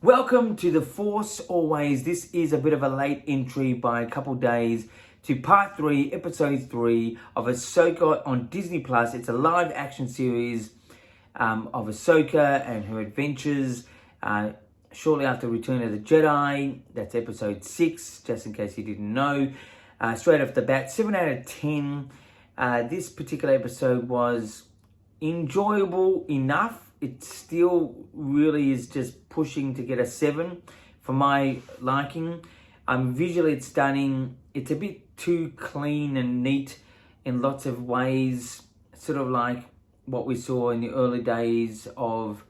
Welcome to The Force Always. This is a bit of a late entry by a couple days to part 3, episode 3 of AHSOKA on Disney Plus. It's a live action series of AHSOKA and her adventures shortly after Return of the Jedi. That's episode 6, just in case you didn't know. Straight off the bat, 7 out of 10. This particular episode was enjoyable enough. It still really is just pushing to get a 7 for my liking. Visually it's stunning. It's a bit too clean and neat in lots of ways, sort of like what we saw in the early days of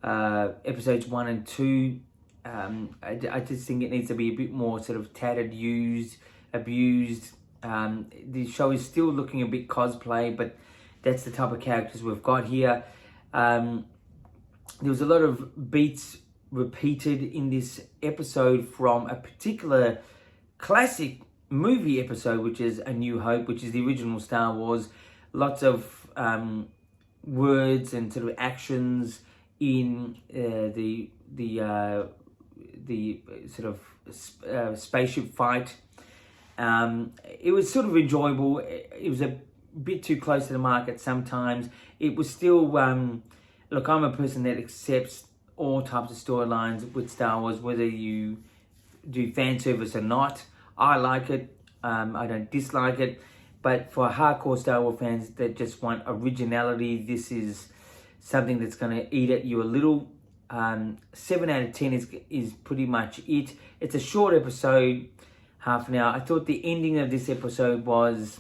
episodes 1 and 2. I just think it needs to be a bit more sort of tattered, used, abused. The show is still looking a bit cosplay, but that's the type of characters we've got here. There was a lot of beats repeated in this episode from a particular classic movie episode, which is A New Hope, which is the original Star Wars. Lots of words and sort of actions in the sort of spaceship fight. It was sort of enjoyable. It was a bit too close to the market sometimes. It was still look, I'm a person that accepts all types of storylines with Star Wars, whether you do fan service or not. I like it. I don't dislike it. But for hardcore Star Wars fans that just want originality, this is something that's going to eat at you a little. 7 out of 10 is pretty much it. It's a short episode, half an hour. I thought the ending of this episode was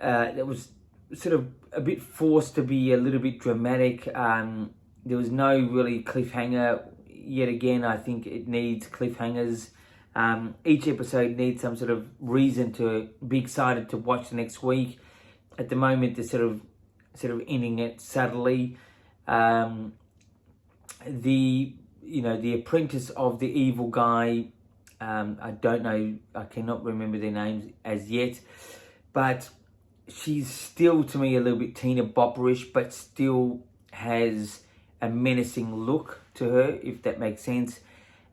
that was sort of a bit forced to be a little bit dramatic. There was no really cliffhanger. Yet again, I think it needs cliffhangers. Each episode needs some sort of reason to be excited to watch the next week. At the moment, they're sort of ending it subtly. The apprentice of the evil guy, I don't know, I cannot remember their names as yet, but she's still, to me, a little bit Tina Bopperish, but still has a menacing look to her, if that makes sense.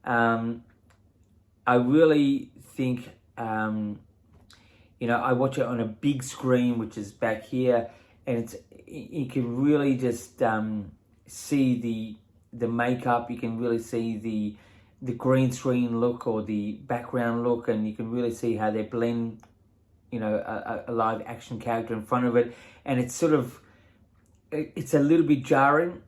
I really think, I watch it on a big screen, which is back here, and you can really just see the makeup. You can really see the green screen look or the background look, and you can really see how they blend a live action character in front of it. And it's a little bit jarring.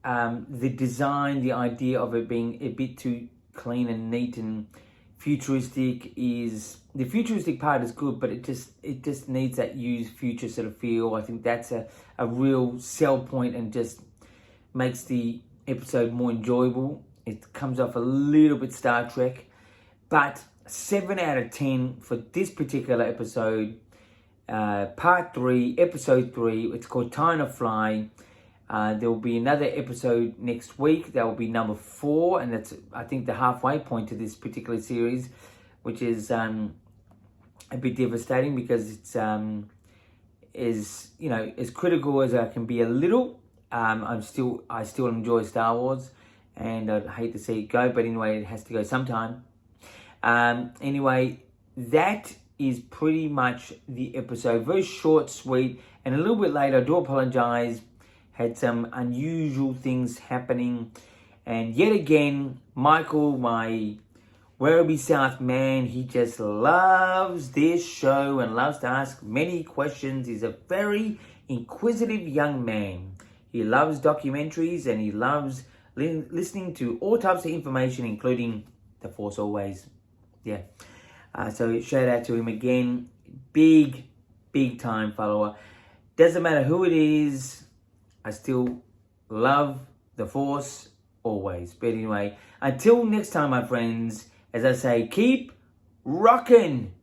The design, the idea of it being a bit too clean and neat and futuristic the futuristic part is good, but it just needs that used future sort of feel. I think that's a real sell point and just makes the episode more enjoyable. It comes off a little bit Star Trek, but 7 out of 10 for this particular episode, part 3, episode 3. It's called Time to Fly. There will be another episode next week. That will be number 4, and that's, I think, the halfway point to this particular series, which is a bit devastating because it's as critical as I can be a little. I still enjoy Star Wars, and I'd hate to see it go, but anyway, it has to go sometime. Anyway, that is pretty much the episode. Very short, sweet, and a little bit late. I do apologize. Had some unusual things happening. And yet again, Michael, my Werribee South man, he just loves this show and loves to ask many questions. He's a very inquisitive young man. He loves documentaries and he loves listening to all types of information, including The Force Always. Yeah. So shout out to him again. Big time follower. Doesn't matter who it is. I still love The Force Always. But anyway, until next time, my friends, as I say, keep rocking.